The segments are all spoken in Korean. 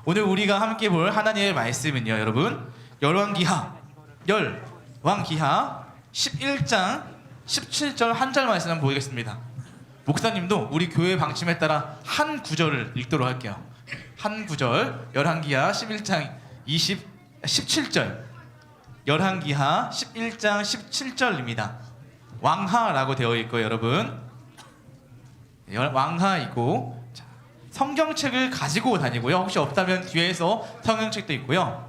오늘 우리가 함께 볼 하나님의 말씀은요, 여러분, 열왕기하 11장 17절 한 절 말씀 한번 보겠습니다. 목사님도 우리 교회 방침에 따라 한 구절을 읽도록 할게요. 한 구절, 열왕기하 11장 17절, 열왕기하 11장 17절입니다. 왕하라고 되어 있고요, 여러분. 왕하이고, 자, 성경책을 가지고 다니고요. 혹시 없다면 뒤에서 성경책도 있고요.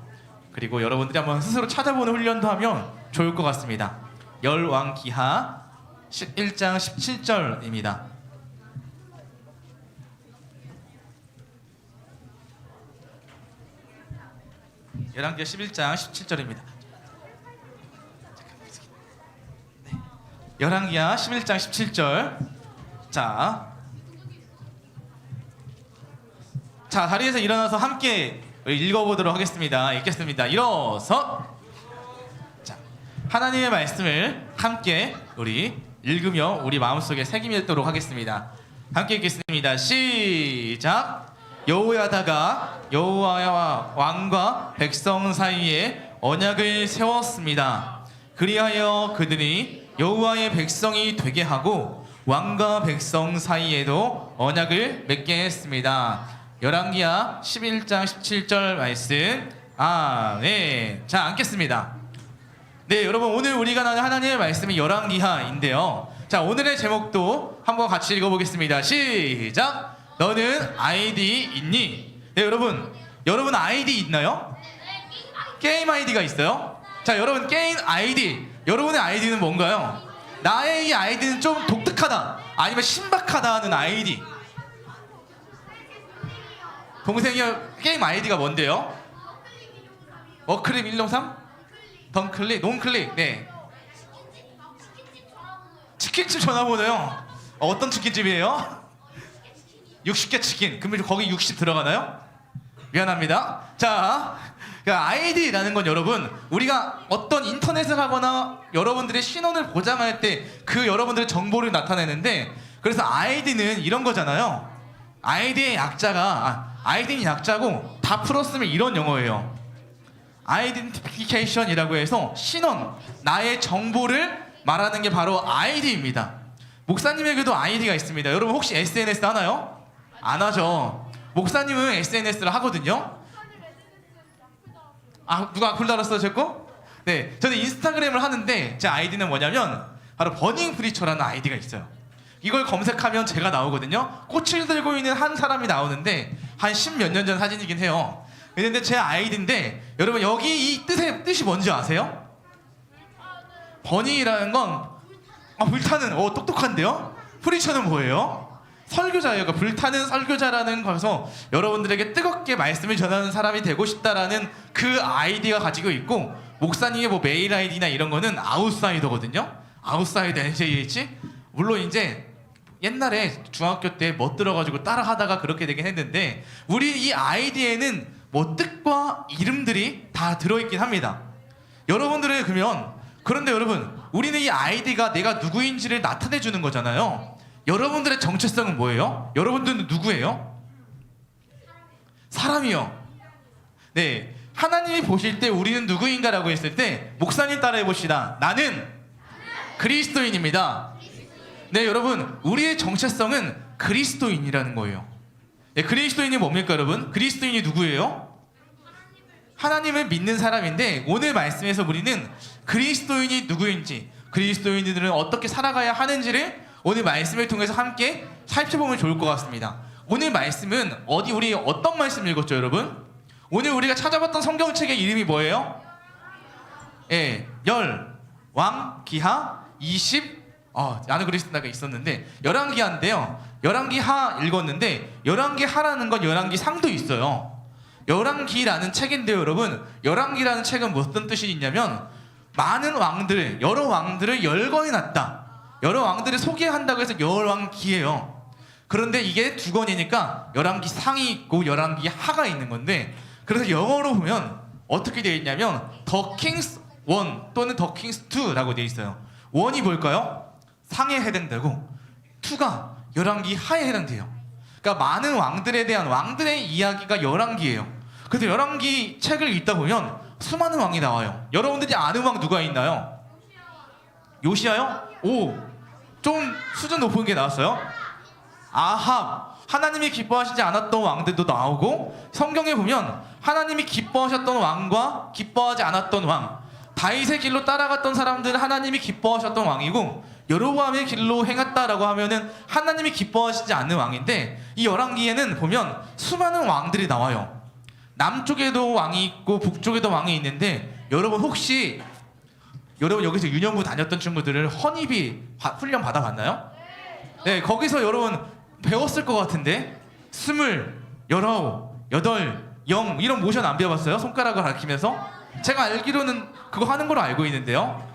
그리고 여러분들이 한번 스스로 찾아보는 훈련도 하면 좋을 것 같습니다. 열왕기하 11장 17절입니다. 열왕기하 11장 17절입니다. 열왕기하 11장 17절. 자, 자리에서 일어나서 함께 읽어보도록 하겠습니다. 읽겠습니다. 일어서. 자, 하나님의 말씀을 함께 우리 읽으며 우리 마음속에 새기도록 하겠습니다. 함께 읽겠습니다. 시작. 여호야다가 여호와와 왕과 백성 사이에 언약을 세웠습니다. 그리하여 그들이 여호와의 백성이 되게 하고 왕과 백성 사이에도 언약을 맺게 했습니다. 열왕기하 11장 17절 말씀. 아멘. 자, 앉겠습니다. 네, 여러분, 오늘 우리가 나눈 하나님의 말씀이 열왕기하인데요. 자, 오늘의 제목도 한번 같이 읽어보겠습니다. 시작. 너는 아이디 있니? 네, 여러분 아이디 있나요? 게임 아이디가 있어요? 자, 여러분, 게임 아이디, 여러분의 아이디는 뭔가요? 나의 이 아이디는 좀 독특하다, 아니면 신박하다는 아이디. 동생이 게임 아이디가 뭔데요? 워크립 103? 덩클릭? 논클릭? 네. 치킨집 전화번호요? 어떤 치킨집이에요? 60개 치킨. 그러면 거기 60 들어가나요? 미안합니다. 자, 아이디라는 건 여러분, 우리가 어떤 인터넷을 하거나 여러분들의 신원을 보장할 때 그 여러분들의 정보를 나타내는데, 그래서 아이디는 이런 거잖아요. 아이디의 약자가 아이디는 약자고 다 풀었으면 이런 용어예요. 아이덴티피케이션이라고 해서 신원, 나의 정보를 말하는 게 바로 아이디입니다. 목사님에게도 아이디가 있습니다. 여러분 혹시 SNS 하나요? 안 하죠. 목사님은 SNS를 하거든요. 아, 누가 악플 달았어요, 제 거? 네, 저는 인스타그램을 하는데 제 아이디는 뭐냐면 바로 버닝 프리처라는 아이디가 있어요. 이걸 검색하면 제가 나오거든요. 꽃을 들고 있는 한 사람이 나오는데 한 10몇 년 전 사진이긴 해요. 근데 제 아이디인데, 여러분 여기 이 뜻이 뭔지 아세요? 버닝이라는 건 불타는, 똑똑한데요? 프리처는 뭐예요? 설교자예요. 그러니까 불타는 설교자라는 거에서 여러분들에게 뜨겁게 말씀을 전하는 사람이 되고 싶다라는 그 아이디가 가지고 있고, 목사님의 뭐 메일 아이디나 이런 거는 아웃사이더거든요. 아웃사이더 NJH. 물론 이제 옛날에 중학교 때 멋들어가지고 따라하다가 그렇게 되긴 했는데, 우리 이 아이디에는 뭐 뜻과 이름들이 다 들어있긴 합니다. 여러분들은 그런데 여러분, 우리는 이 아이디가 내가 누구인지를 나타내주는 거잖아요. 여러분들의 정체성은 뭐예요? 여러분들은 누구예요? 사람이요. 네, 하나님이 보실 때 우리는 누구인가라고 했을 때, 목사님 따라해 봅시다. 나는 그리스도인입니다. 네, 여러분, 우리의 정체성은 그리스도인이라는 거예요. 네, 그리스도인이 뭡니까, 여러분? 그리스도인이 누구예요? 하나님을 믿는 사람인데, 오늘 말씀에서 우리는 그리스도인이 누구인지, 그리스도인들은 어떻게 살아가야 하는지를 오늘 말씀을 통해서 함께 살펴보면 좋을 것 같습니다. 오늘 말씀은 우리 어떤 말씀 읽었죠, 여러분? 오늘 우리가 찾아봤던 성경책의 이름이 뭐예요? 예, 열왕기하 20, 나는 그리스도가 있었는데 열왕기하인데요. 열왕기하 읽었는데, 열왕기하라는 건 열왕기상도 있어요. 열왕기라는 책인데요, 여러분, 열왕기라는 책은 무슨 뜻이 있냐면, 많은 왕들, 여러 왕들을 열거해놨다, 여러 왕들을 소개한다고 해서 열왕기예요. 그런데 이게 두 권이니까 열왕기상이 있고 열왕기하가 있는 건데, 그래서 영어로 보면 어떻게 되어 있냐면 The King's 1 또는 The King's 2라고 되어 있어요. 1이 뭘까요? 상에 해당되고 2가 열왕기하에 해당돼요. 그러니까 많은 왕들에 대한 왕들의 이야기가 열왕기예요. 근데 열왕기 책을 읽다 보면 수많은 왕이 나와요. 여러분들이 아는 왕 누가 있나요? 요시야요? 오, 좀 수준 높은 게 나왔어요. 아합, 하나님이 기뻐하시지 않았던 왕들도 나오고, 성경에 보면 하나님이 기뻐하셨던 왕과 기뻐하지 않았던 왕, 다윗의 길로 따라갔던 사람들은 하나님이 기뻐하셨던 왕이고, 여로보암의 길로 행했다라고 하면은 하나님이 기뻐하시지 않는 왕인데, 이 열왕기에는 보면 수많은 왕들이 나와요. 남쪽에도 왕이 있고 북쪽에도 왕이 있는데, 여러분 혹시 여러분 여기서 유년부 다녔던 친구들은 헌입이 훈련 받아봤나요? 네, 거기서 여러분 배웠을 것 같은데, 20, 19, 8, 0 이런 모션 안 배워봤어요? 손가락을 가리키면서? 제가 알기로는 그거 하는 걸로 알고 있는데요.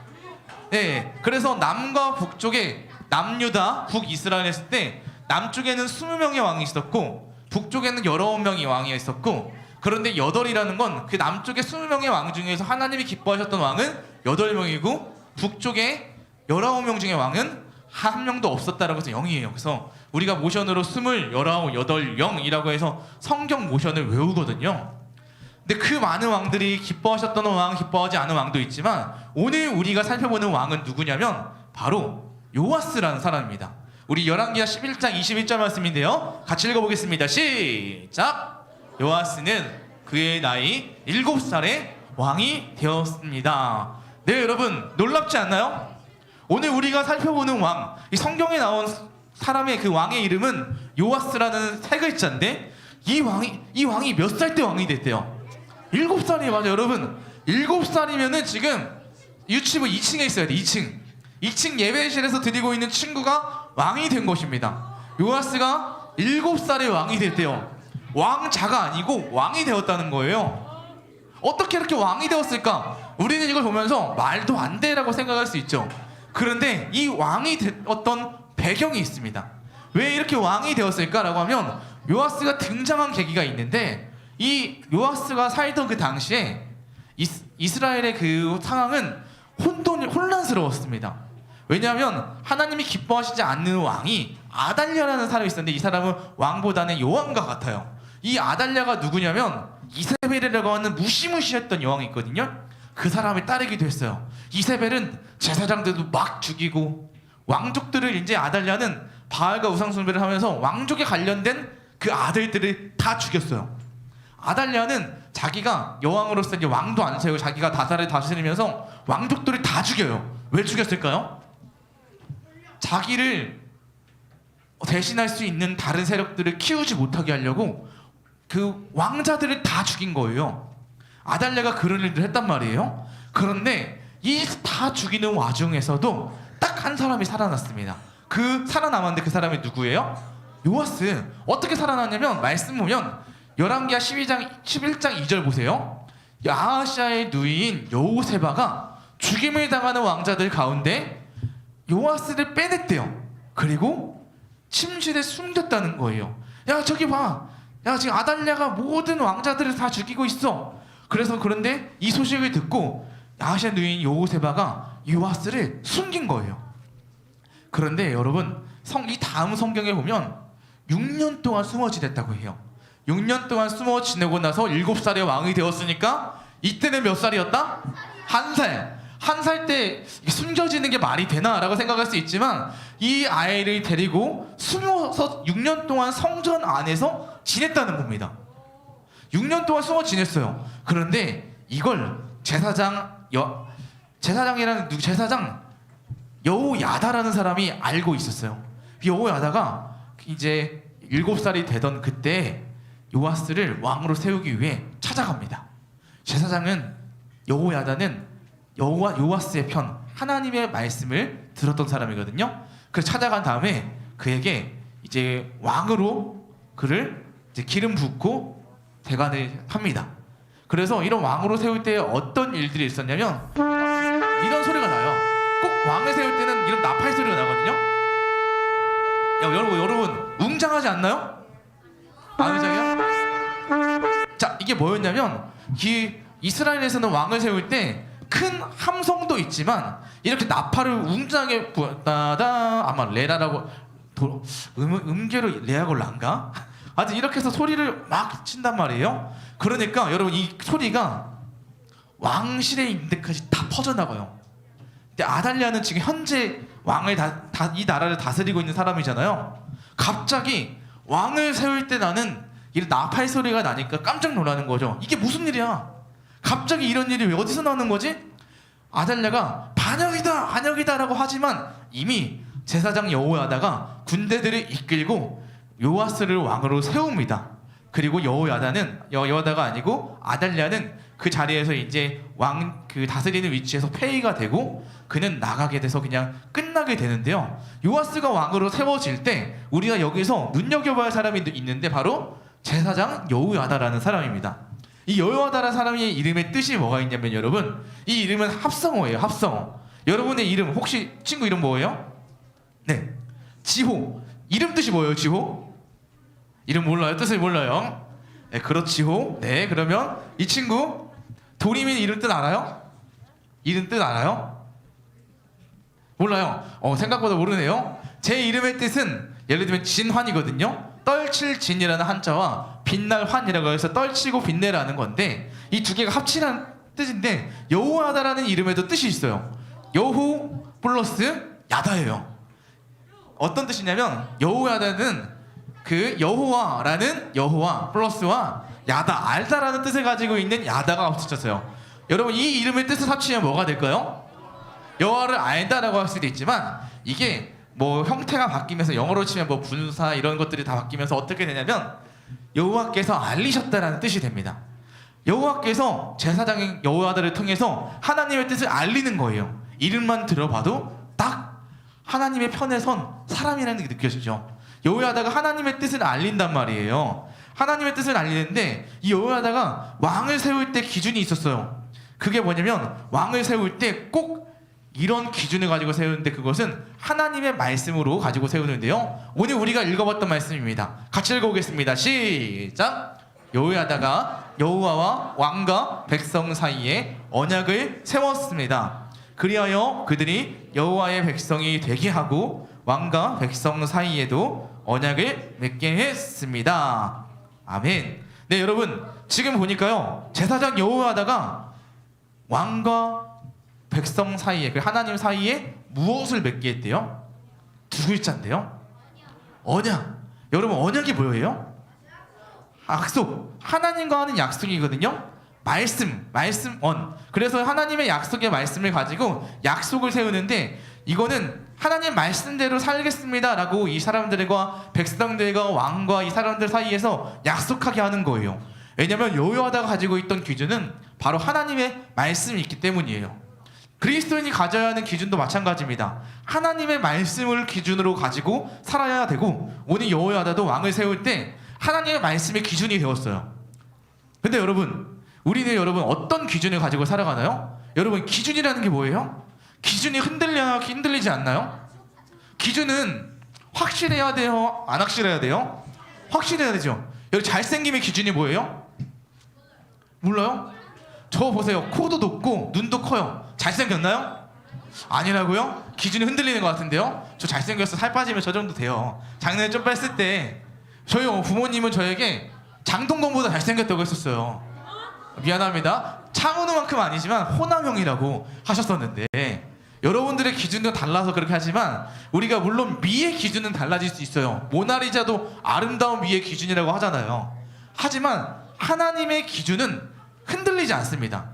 네, 그래서 남과 북쪽에 남유다, 북이스라엘 했을 때 남쪽에는 20명의 왕이 있었고 북쪽에는 19명의 왕이 있었고, 그런데 8이라는 건 그 남쪽에 20명의 왕 중에서 하나님이 기뻐하셨던 왕은 8명이고 북쪽에 19명 중에 왕은 한 명도 없었다라고 해서 0이에요. 그래서 우리가 모션으로 20, 19, 8, 0이라고 해서 성경 모션을 외우거든요. 근데 그 많은 왕들이 기뻐하셨던 왕, 기뻐하지 않은 왕도 있지만, 오늘 우리가 살펴보는 왕은 누구냐면 바로 요아스라는 사람입니다. 우리 열왕기하 11장 21절 말씀인데요, 같이 읽어보겠습니다. 시작! 요아스는 그의 나이 7살에 왕이 되었습니다. 네, 여러분 놀랍지 않나요? 오늘 우리가 살펴보는 왕, 이 성경에 나온 사람의 그 왕의 이름은 요아스라는 세 글자인데, 이 왕이 몇 살 때 왕이 됐대요? 7살이에요. 맞아요. 여러분 7살이면은 지금 유치부 2층에 있어야 돼. 2층 예배실에서 드리고 있는 친구가 왕이 된 것입니다. 요아스가 7살에 왕이 됐대요. 왕자가 아니고 왕이 되었다는 거예요. 어떻게 이렇게 왕이 되었을까? 우리는 이걸 보면서 말도 안 돼라고 생각할 수 있죠. 그런데 이 왕이 되었던 배경이 있습니다. 왜 이렇게 왕이 되었을까라고 하면, 요아스가 등장한 계기가 있는데, 이 요아스가 살던 그 당시에 이스라엘의 그 상황은 혼란스러웠습니다. 왜냐하면 하나님이 기뻐하시지 않는 왕이 아달랴라는 사람이 있었는데, 이 사람은 왕보다는 여왕과 같아요. 이 아달랴가 누구냐면 이세벨이라고 하는 무시무시했던 여왕이 있거든요. 그 사람의 딸이기도 했어요. 이세벨은 제사장들도 막 죽이고, 왕족들을 이제 아달랴는 바알과 우상 숭배를 하면서 왕족에 관련된 그 아들들을 다 죽였어요. 아달랴는 자기가 여왕으로서 이제 왕도 안 세우고 자기가 나라를 다스리면서 왕족들을 다 죽여요. 왜 죽였을까요? 자기를 대신할 수 있는 다른 세력들을 키우지 못하게 하려고 그 왕자들을 다 죽인 거예요. 아달랴가 그런 일을 했단 말이에요. 그런데 이 다 죽이는 와중에서도 딱 한 사람이 살아났습니다. 그 살아남았는데 그 사람이 누구예요? 요아스. 어떻게 살아났냐면, 말씀 보면 열왕기하 11장 2절 보세요. 아하시아의 누이인 여호세바가 죽임을 당하는 왕자들 가운데 요아스를 빼냈대요. 그리고 침실에 숨겼다는 거예요. 야, 저기 봐. 야, 지금 아달랴가 모든 왕자들을 다 죽이고 있어. 그런데 이 소식을 듣고 아하시아 누이인 여호세바가 요아스를 숨긴 거예요. 그런데 여러분, 이 다음 성경에 보면 6년 동안 숨어 지냈다고 해요. 6년 동안 숨어 지내고 나서 7살에 왕이 되었으니까, 이때는 몇 살이었다? 1살. 1살 때 숨겨지는 게 말이 되나? 라고 생각할 수 있지만, 이 아이를 데리고 숨어서 6년 동안 성전 안에서 지냈다는 겁니다. 6년 동안 숨어 지냈어요. 그런데 이걸 제사장 여호야다라는 사람이 알고 있었어요. 여호야다가 이제 7살이 되던 그때 요아스를 왕으로 세우기 위해 찾아갑니다. 제사장은 여호야다는 요아스의 편, 하나님의 말씀을 들었던 사람이거든요. 그래서 찾아간 다음에 그에게 이제 왕으로 그를 이제 기름 붓고 대관을 합니다. 그래서 이런 왕으로 세울 때 어떤 일들이 있었냐면, 이런 소리가 나요. 꼭 왕을 세울 때는 이런 나팔 소리가 나거든요. 야, 여러분 웅장하지 않나요? 아니잖아요? 자, 이게 뭐였냐면, 이스라엘에서는 왕을 세울 때 큰 함성도 있지만 이렇게 나팔을 웅장하게 부었다다, 아마 레라라고 음계로 레아골란가? 하여튼 이렇게 해서 소리를 막 친단 말이에요. 그러니까 여러분 이 소리가 왕실에 있는 데까지 다 퍼져나가요. 근데 아달랴는 지금 현재 왕을 이 나라를 다스리고 있는 사람이잖아요. 갑자기 왕을 세울 때 나는 이 나팔 소리가 나니까 깜짝 놀라는 거죠. 이게 무슨 일이야? 갑자기 이런 일이 왜 어디서 나는 거지? 아달랴가 반역이다 반역이다라고 하지만 이미 제사장 여호야다가 군대들을 이끌고 요아스를 왕으로 세웁니다. 그리고 여호야다가 아니고 아달랴는 그 자리에서 이제 왕 그 다스리는 위치에서 폐위가 되고 그는 나가게 돼서 그냥 끝나게 되는데요. 요아스가 왕으로 세워질 때 우리가 여기서 눈여겨봐야 할 사람이 있는데 바로 제사장 여호야다라는 사람입니다. 이 여호야다라는 사람의 이름의 뜻이 뭐가 있냐면 여러분 이 이름은 합성어예요. 합성어. 여러분의 이름 혹시 친구 이름 뭐예요? 네, 지호. 이름 뜻이 뭐예요? 지호? 이름 몰라요? 뜻을 몰라요? 네, 그렇지호. 네, 그러면 이 친구 도리민 이름 뜻 알아요? 이름 뜻 알아요? 몰라요? 생각보다 모르네요. 제 이름의 뜻은 예를 들면 진환이거든요. 떨칠 진이라는 한자와 빛날 환이라고 해서 떨치고 빛내라는 건데 이 두 개가 합치는 뜻인데 여호와다라는 이름에도 뜻이 있어요. 여호 플러스 야다예요. 어떤 뜻이냐면 여호야다는 그 여호와라는 여호와 플러스와 야다 알다라는 뜻을 가지고 있는 야다가 합쳐졌어요. 여러분 이 이름의 뜻을 합치면 뭐가 될까요? 여호와를 알다라고 할 수도 있지만 이게 뭐 형태가 바뀌면서 영어로 치면 뭐 분사 이런 것들이 다 바뀌면서 어떻게 되냐면 여호와께서 알리셨다라는 뜻이 됩니다. 여호와께서 제사장인 여호야다를 통해서 하나님의 뜻을 알리는 거예요. 이름만 들어봐도 딱 하나님의 편에 선 사람이라는 게 느껴지죠. 여호야다가 하나님의 뜻을 알린단 말이에요. 하나님의 뜻을 알리는데 이 여호야다가 왕을 세울 때 기준이 있었어요. 그게 뭐냐면 왕을 세울 때 꼭 이런 기준을 가지고 세우는데 그것은 하나님의 말씀으로 가지고 세우는데요. 오늘 우리가 읽어봤던 말씀입니다. 같이 읽어보겠습니다. 시작! 여호야다가 여호와와 왕과 백성 사이에 언약을 세웠습니다. 그리하여 그들이 여호와의 백성이 되게 하고 왕과 백성 사이에도 언약을 맺게 했습니다. 아멘. 네, 여러분 지금 보니까요 제사장 여호야다가 왕과 백성 사이에 그 하나님 사이에 무엇을 맺게 했대요? 두 글자인데요. 언약. 여러분 언약이 뭐예요? 약속. 하나님과 하는 약속이거든요. 말씀 그래서 하나님의 약속의 말씀을 가지고 약속을 세우는데 이거는 하나님 말씀대로 살겠습니다 라고 이 사람들과 백성들과 왕과 이 사람들 사이에서 약속하게 하는 거예요. 왜냐하면 여호야다가 가지고 있던 기준은 바로 하나님의 말씀이 있기 때문이에요. 그리스도인이 가져야 하는 기준도 마찬가지입니다. 하나님의 말씀을 기준으로 가지고 살아야 되고 오늘 여호야다도 왕을 세울 때 하나님의 말씀의 기준이 되었어요. 근데 우리는 어떤 기준을 가지고 살아가나요? 여러분 기준이라는 게 뭐예요? 기준이 흔들리지 않나요? 기준은 확실해야 돼요? 안 확실해야 돼요? 확실해야 되죠. 여기 잘생김의 기준이 뭐예요? 몰라요? 저 보세요. 코도 높고 눈도 커요. 잘생겼나요? 아니라고요? 기준이 흔들리는 것 같은데요? 저 잘생겼어. 살 빠지면 저 정도 돼요. 작년에 좀 뺐을 때 저희 부모님은 저에게 장동건보다 잘생겼다고 했었어요. 미안합니다. 창훈우만큼 아니지만 호남형이라고 하셨었는데 여러분들의 기준도 달라서 그렇게 하지만 우리가 물론 미의 기준은 달라질 수 있어요. 모나리자도 아름다운 미의 기준이라고 하잖아요. 하지만 하나님의 기준은 흔들리지 않습니다.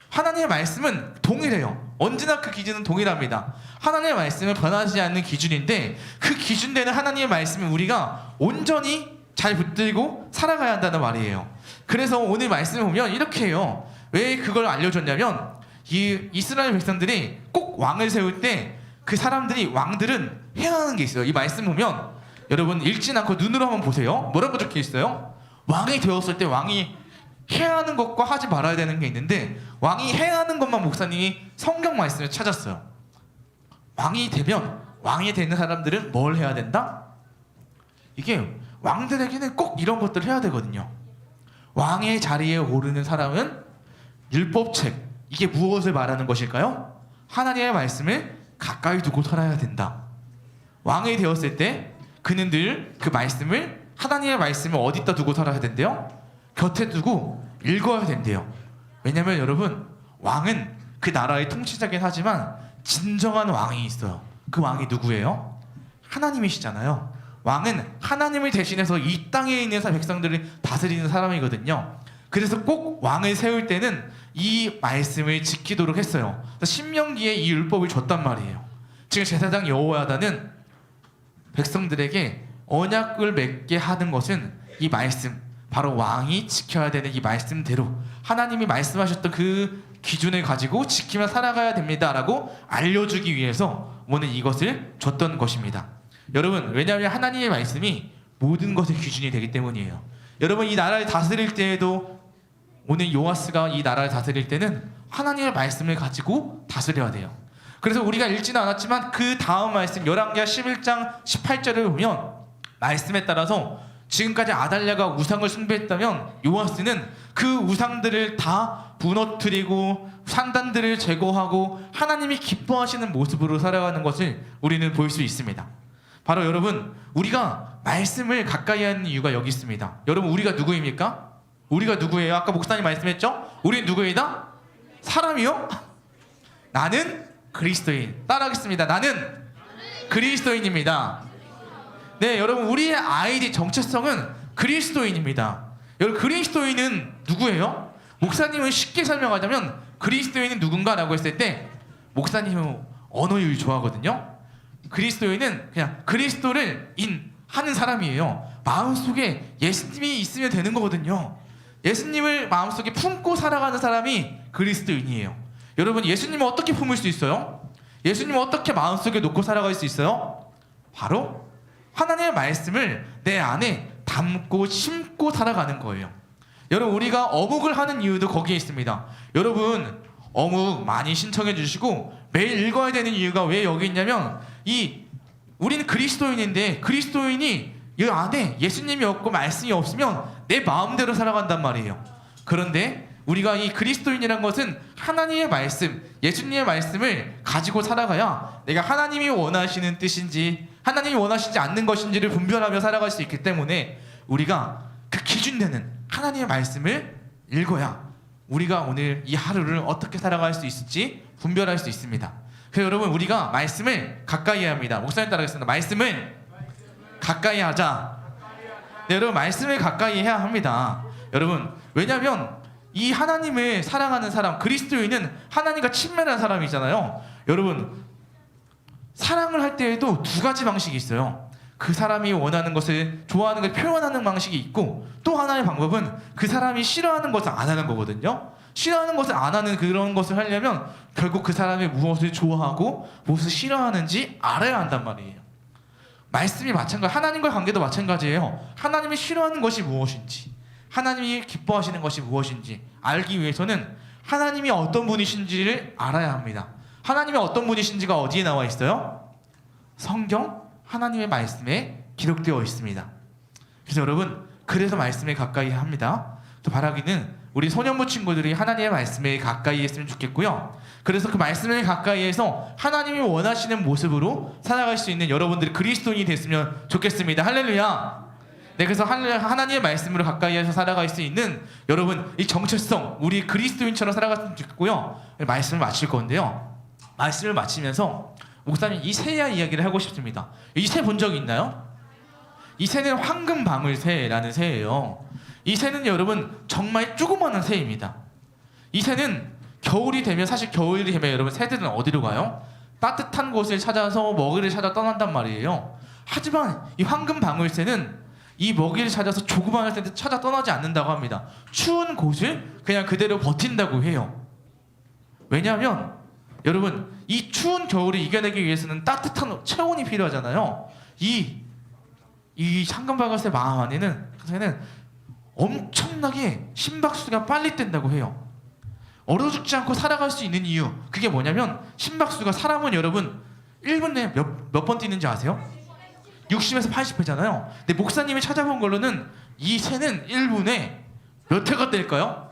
하나님의 말씀은 동일해요. 언제나 그 기준은 동일합니다. 하나님의 말씀은 변하지 않는 기준인데 그 기준되는 하나님의 말씀을 우리가 온전히 잘 붙들고 살아가야 한다는 말이에요. 그래서 오늘 말씀을 보면 이렇게 해요. 왜 그걸 알려줬냐면 이 이스라엘 백성들이 꼭 왕을 세울 때 그 왕들은 해야 하는 게 있어요. 이 말씀 보면 여러분 읽진 않고 눈으로 한번 보세요. 뭐라고 적혀 있어요? 왕이 되었을 때 왕이 해야 하는 것과 하지 말아야 되는 게 있는데 왕이 해야 하는 것만 목사님이 성경 말씀을 찾았어요. 왕이 되는 사람들은 뭘 해야 된다? 이게 왕들에게는 꼭 이런 것들을 해야 되거든요. 왕의 자리에 오르는 사람은 율법책, 이게 무엇을 말하는 것일까요? 하나님의 말씀을 가까이 두고 살아야 된다. 왕이 되었을 때 그는 늘 그 말씀을 하나님의 말씀을 어디다 두고 살아야 된대요? 곁에 두고 읽어야 된대요. 왜냐면 여러분, 왕은 그 나라의 통치자긴 하지만 진정한 왕이 있어요. 그 왕이 누구예요? 하나님이시잖아요. 왕은 하나님을 대신해서 이 땅에 있는 백성들을 다스리는 사람이거든요. 그래서 꼭 왕을 세울 때는 이 말씀을 지키도록 했어요. 신명기에 이 율법을 줬단 말이에요. 지금 제사장 여호야다는 백성들에게 언약을 맺게 하는 것은 이 말씀, 바로 왕이 지켜야 되는 이 말씀대로 하나님이 말씀하셨던 그 기준을 가지고 지키며 살아가야 됩니다라고 알려주기 위해서 오늘 이것을 줬던 것입니다. 여러분, 왜냐하면 하나님의 말씀이 모든 것의 기준이 되기 때문이에요. 여러분, 이 나라를 다스릴 때에도 오늘 요아스가 이 나라를 다스릴 때는 하나님의 말씀을 가지고 다스려야 돼요. 그래서 우리가 읽지는 않았지만 그 다음 말씀 열왕기하 11장 18절을 보면 말씀에 따라서 지금까지 아달랴가 우상을 숭배했다면 요아스는 그 우상들을 다 무너뜨리고 산단들을 제거하고 하나님이 기뻐하시는 모습으로 살아가는 것을 우리는 볼 수 있습니다. 바로 여러분, 우리가 말씀을 가까이 하는 이유가 여기 있습니다. 여러분, 우리가 누구입니까? 우리가 누구예요? 아까 목사님 말씀했죠? 우리는 누구이다? 사람이요? 나는 그리스도인. 따라하겠습니다. 나는 그리스도인입니다. 네, 여러분, 우리의 아이디 정체성은 그리스도인입니다. 여러분, 그리스도인은 누구예요? 목사님은 쉽게 설명하자면 그리스도인은 누군가라고 했을 때 목사님은 언어율 좋아하거든요. 그리스도인은 그냥 그리스도를 하는 사람이에요. 마음속에 예수님이 있으면 되는 거거든요. 예수님을 마음속에 품고 살아가는 사람이 그리스도인이에요. 여러분, 예수님을 어떻게 품을 수 있어요? 예수님을 어떻게 마음속에 놓고 살아갈 수 있어요? 바로 하나님의 말씀을 내 안에 담고 심고 살아가는 거예요. 여러분, 우리가 어묵을 하는 이유도 거기에 있습니다. 여러분, 어묵 많이 신청해 주시고 매일 읽어야 되는 이유가 왜 여기 있냐면 우리는 그리스도인인데 그리스도인이 이 안에 예수님이 없고 말씀이 없으면 내 마음대로 살아간단 말이에요. 그런데 우리가 이 그리스도인이란 것은 하나님의 말씀, 예수님의 말씀을 가지고 살아가야 내가 하나님이 원하시는 뜻인지 하나님이 원하시지 않는 것인지를 분별하며 살아갈 수 있기 때문에 우리가 그 기준되는 하나님의 말씀을 읽어야 우리가 오늘 이 하루를 어떻게 살아갈 수 있을지 분별할 수 있습니다. 그래서 여러분, 우리가 말씀을 가까이 해야 합니다. 목사님 따라하겠습니다. 말씀을 가까이 하자. 네, 여러분, 말씀을 가까이 해야 합니다. 여러분, 왜냐하면 이 하나님을 사랑하는 사람, 그리스도인은 하나님과 친밀한 사람이잖아요. 여러분, 사랑을 할 때에도 두 가지 방식이 있어요. 그 사람이 원하는 것을, 좋아하는 걸 표현하는 방식이 있고, 또 하나의 방법은 그 사람이 싫어하는 것을 안 하는 거거든요. 싫어하는 것을 안 하는 그런 것을 하려면 결국 그 사람이 무엇을 좋아하고 무엇을 싫어하는지 알아야 한단 말이에요. 말씀이 마찬가지, 하나님과의 관계도 마찬가지예요. 하나님이 싫어하는 것이 무엇인지, 하나님이 기뻐하시는 것이 무엇인지 알기 위해서는 하나님이 어떤 분이신지를 알아야 합니다. 하나님이 어떤 분이신지가 어디에 나와 있어요? 성경, 하나님의 말씀에 기록되어 있습니다. 그래서 여러분, 그래서 말씀에 가까이 합니다. 또 바라기는 우리 소년부 친구들이 하나님의 말씀에 가까이 했으면 좋겠고요. 그래서 그 말씀에 가까이 해서 하나님이 원하시는 모습으로 살아갈 수 있는 여러분들이 그리스도인이 됐으면 좋겠습니다. 할렐루야. 네, 그래서 하나님의 말씀으로 가까이 해서 살아갈 수 있는 여러분, 이 정체성, 우리 그리스도인처럼 살아갔으면 좋겠고요. 말씀을 마칠 건데요. 말씀을 마치면서 목사님, 이 새야 이야기를 하고 싶습니다. 이 새 본 적 있나요? 이 새는 황금방울새라는 새예요. 이 새는 여러분 정말 조그마한 새입니다. 이 새는 겨울이 되면, 사실 겨울이 되면 여러분 새들은 어디로 가요? 따뜻한 곳을 찾아서 먹이를 찾아 떠난단 말이에요. 하지만 이 황금방울새는 이 먹이를 찾아서 조그마한 새를 찾아 떠나지 않는다고 합니다. 추운 곳을 그냥 그대로 버틴다고 해요. 왜냐하면 여러분, 이 추운 겨울을 이겨내기 위해서는 따뜻한 체온이 필요하잖아요. 이 황금방울새 마음 안에는 엄청나게 심박수가 빨리 뛴다고 해요. 얼어 죽지 않고 살아갈 수 있는 이유, 그게 뭐냐면 심박수가, 사람은 여러분 1분 내에 몇 번 뛰는지 아세요? 60에서 80회잖아요. 근데 목사님이 찾아본 걸로는 이 새는 1분에 몇 회가 뛸까요?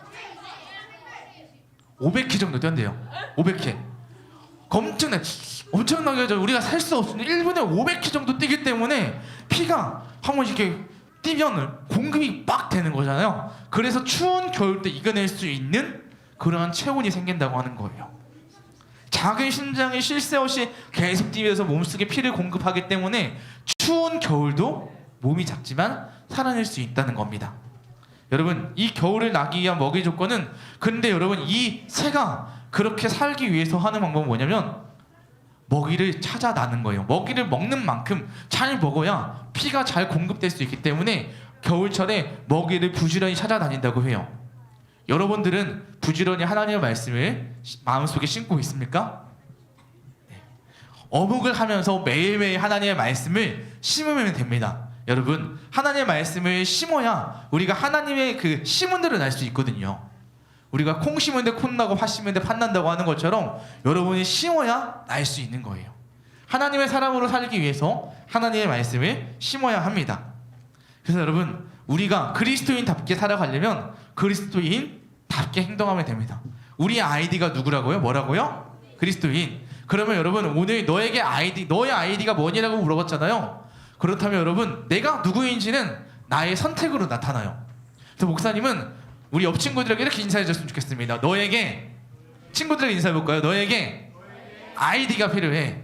500회 정도 뛴대요. 500회. 엄청나게 우리가 살 수 없으니 1분에 500회 정도 뛰기 때문에 피가 한번 이렇게 뛰면 공급이 빡 되는 거잖아요. 그래서 추운 겨울도 이겨낼 수 있는 그러한 체온이 생긴다고 하는 거예요. 작은 심장이 쉴 새 없이 계속 뛰면서 몸속에 피를 공급하기 때문에 추운 겨울도 몸이 작지만 살아낼 수 있다는 겁니다. 여러분, 이 겨울을 나기 위한 먹이 조건은, 근데 여러분 이 새가 그렇게 살기 위해서 하는 방법은 뭐냐면 먹이를 찾아 나는 거예요. 먹이를 먹는 만큼 잘 먹어야 피가 잘 공급될 수 있기 때문에 겨울철에 먹이를 부지런히 찾아다닌다고 해요. 여러분들은 부지런히 하나님의 말씀을 마음속에 심고 있습니까? 네. 어묵을 하면서 매일매일 하나님의 말씀을 심으면 됩니다. 여러분, 하나님의 말씀을 심어야 우리가 하나님의 그 심은 대로 날 수 있거든요. 우리가 콩 심은 데 콩 나고 팥 심은 데 팥 난다고 하는 것처럼 여러분이 심어야 날 수 있는 거예요. 하나님의 사람으로 살기 위해서 하나님의 말씀을 심어야 합니다. 그래서 여러분, 우리가 그리스도인답게 살아가려면 그리스도인답게 행동하면 됩니다. 우리의 아이디가 누구라고요? 뭐라고요? 그리스도인. 그러면 여러분, 오늘 너의 아이디가 뭐냐고 물어봤잖아요. 그렇다면 여러분, 내가 누구인지는 나의 선택으로 나타나요. 그래서 목사님은 우리 옆 친구들에게 이렇게 인사해 줬으면 좋겠습니다. 너에게, 친구들에게 인사해 볼까요? 너에게 아이디가 필요해.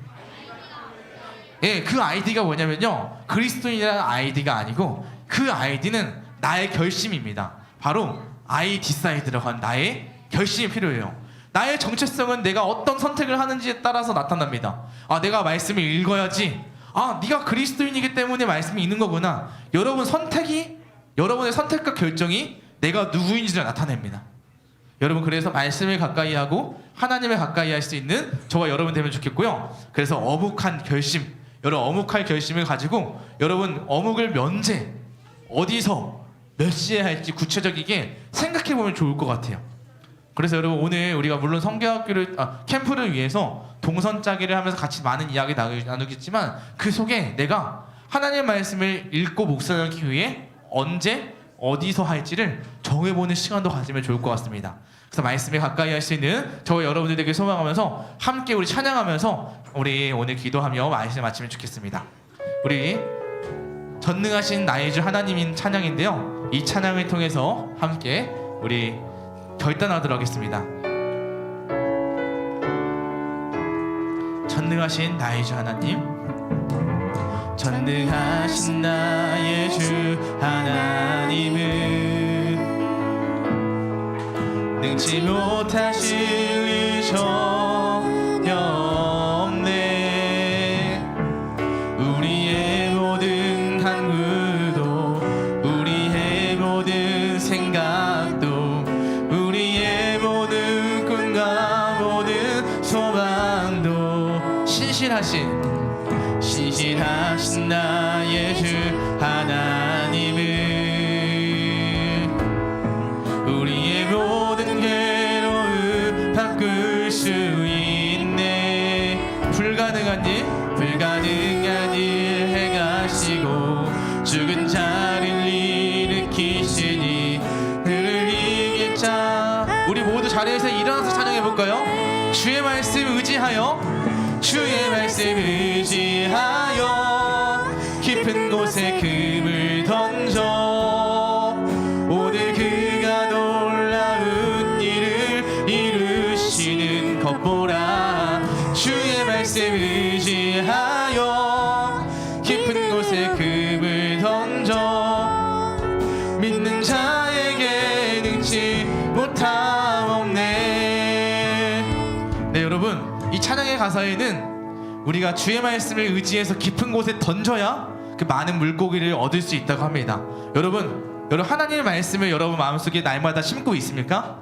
예, 그 아이디가 뭐냐면요, 그리스도인이라는 아이디가 아니고 그 아이디는 나의 결심입니다. 바로 I decide라고 한 나의 결심이 필요해요. 나의 정체성은 내가 어떤 선택을 하는지에 따라서 나타납니다. 아, 내가 말씀을 읽어야지. 아, 네가 그리스도인이기 때문에 말씀이 있는 거구나. 여러분의 선택과 결정이 내가 누구인지를 나타냅니다. 여러분, 그래서 말씀을 가까이 하고 하나님을 가까이 할 수 있는 저와 여러분 되면 좋겠고요. 그래서 어묵한 결심, 여러분 어묵할 결심을 가지고 여러분 어묵을 면제, 어디서 몇 시에 할지 구체적이게 생각해 보면 좋을 것 같아요. 그래서 여러분, 오늘 우리가 물론 성경학교를 캠프를 위해서 동선 짜기를 하면서 같이 많은 이야기 나누겠지만 그 속에 내가 하나님의 말씀을 읽고 묵상하기 위해 언제 어디서 할지를 정해보는 시간도 가지면 좋을 것 같습니다. 그래서 말씀에 가까이 할 수 있는 저와 여러분들에게 소망하면서 함께 우리 찬양하면서 우리 오늘 기도하며 말씀 마치면 좋겠습니다. 우리 전능하신 나의 주 하나님인 찬양인데요, 이 찬양을 통해서 함께 우리 결단하도록 하겠습니다. 전능하신 나의 주 하나님, 전능하신 나의 주 하나님은 능치 못하실 일 전혀 없네. 우리의 모든 간구도, 우리의 모든 생각도, 우리의 모든 꿈과 모든 소망도 신실하신 나의 주 하나님은 우리의 모든 괴로움 바꿀 수 있네. 불가능한 일 행하시고 죽은 자를 일으키시니 그를 이길 자. 우리 모두 자리에서 일어나서 찬양해볼까요? 주의 말씀 의지하여, 주의 말씀 의지하여 깊은 곳에 금을 던져 오늘 그가 놀라운 일을 이루시는 것 보라. 주의 말씀 의지하여 깊은 곳에 금을 던져 믿는 자에게 능치 못함 없네. 네, 여러분, 이 찬양의 가사에는 우리가 주의 말씀을 의지해서 깊은 곳에 던져야 그 많은 물고기를 얻을 수 있다고 합니다. 여러분 하나님의 말씀을 여러분 마음속에 날마다 심고 있습니까?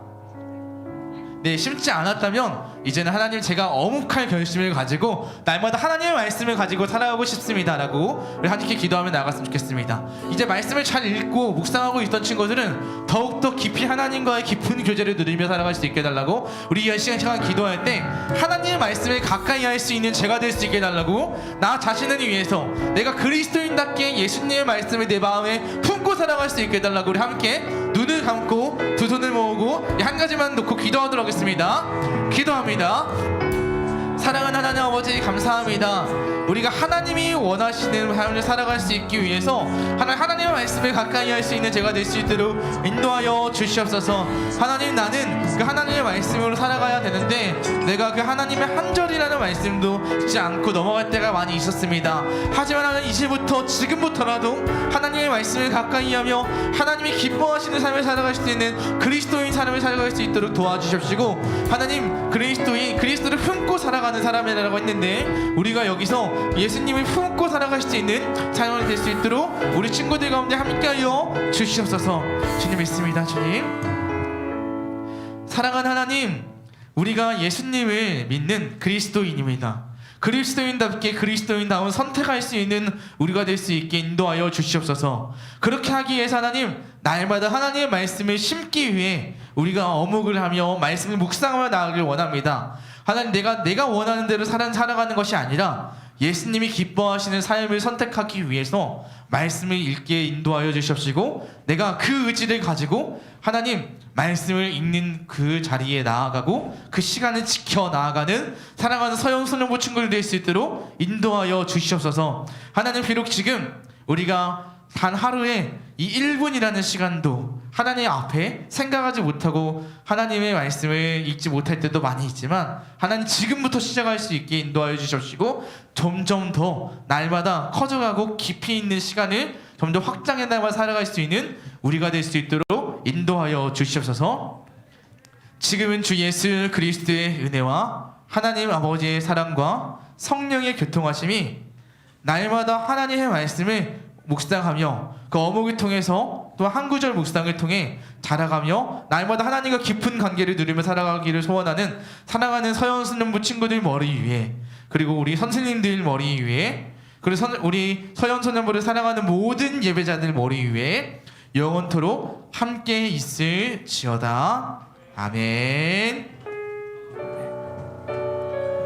네, 심지 않았다면 이제는 하나님, 제가 어묵할 결심을 가지고 날마다 하나님의 말씀을 가지고 살아가고 싶습니다 라고 우리 하나님께 기도하며 나아갔으면 좋겠습니다. 이제 말씀을 잘 읽고 묵상하고 있던 친구들은 더욱더 깊이 하나님과의 깊은 교제를 누리며 살아갈 수 있게 해달라고, 우리 이 시간 기도할 때 하나님의 말씀을 가까이 할 수 있는 제가 될 수 있게 해달라고, 나 자신을 위해서 내가 그리스도인답게 예수님의 말씀을 내 마음에 품고 살아갈 수 있게 해달라고 우리 함께 눈을 감고 두 손을 모으고 한 가지만 놓고 기도하도록 하겠습니다. 기도합니다. 사랑하는 하나님 아버지 감사합니다. 우리가 하나님이 원하시는 삶을 살아갈 수 있기 위해서 하나님의 말씀을 가까이 할 수 있는 제가 될 수 있도록 인도하여 주시옵소서. 하나님, 나는 그 하나님의 말씀으로 살아가야 되는데 내가 그 하나님의 한 절이라는 말씀도 듣지 않고 넘어갈 때가 많이 있었습니다. 하지만 하나님, 이제부터 지금부터라도 하나님의 말씀을 가까이 하며 하나님이 기뻐하시는 삶을 살아갈 수 있는 그리스도인 삶을 살아갈 수 있도록 도와주십시고, 하나님, 그리스도를 품고 살아가는 사람이라고 했는데 우리가 여기서 예수님을 품고 살아갈 수 있는 삶이 될 수 있도록 우리 친구들 가운데 함께하여 주시옵소서. 주님 믿습니다. 주님, 사랑하는 하나님, 우리가 예수님을 믿는 그리스도인입니다. 그리스도인답게 그리스도인다운 선택할 수 있는 우리가 될 수 있게 인도하여 주시옵소서. 그렇게 하기 위해서 하나님, 날마다 하나님의 말씀을 심기 위해 우리가 어묵을 하며 말씀을 묵상하며 나아가길 원합니다. 하나님, 내가 원하는 대로 살아가는 것이 아니라 예수님이 기뻐하시는 삶을 선택하기 위해서 말씀을 읽게 인도하여 주시옵시고, 내가 그 의지를 가지고 하나님 말씀을 읽는 그 자리에 나아가고 그 시간을 지켜 나아가는 사랑하는 서영소년부 친구들 될 수 있도록 인도하여 주시옵소서. 하나님, 비록 지금 우리가 단 하루에 이 1분이라는 시간도 하나님 앞에 생각하지 못하고 하나님의 말씀을 읽지 못할 때도 많이 있지만, 하나님 지금부터 시작할 수 있게 인도하여 주시옵시고, 점점 더 날마다 커져가고 깊이 있는 시간을 점점 확장해 나가 살아갈 수 있는 우리가 될 수 있도록 인도하여 주시옵소서. 지금은 주 예수 그리스도의 은혜와 하나님 아버지의 사랑과 성령의 교통하심이 날마다 하나님의 말씀을 묵상하며 그 어묵을 통해서 또 한 구절 묵상을 통해 자라가며 날마다 하나님과 깊은 관계를 누리며 살아가기를 소원하는 사랑하는 서연소년부 친구들 머리 위에, 그리고 우리 선생님들 머리 위에, 그리고 우리 서연소년부를 사랑하는 모든 예배자들 머리 위에 영원토록 함께 있을지어다. 아멘.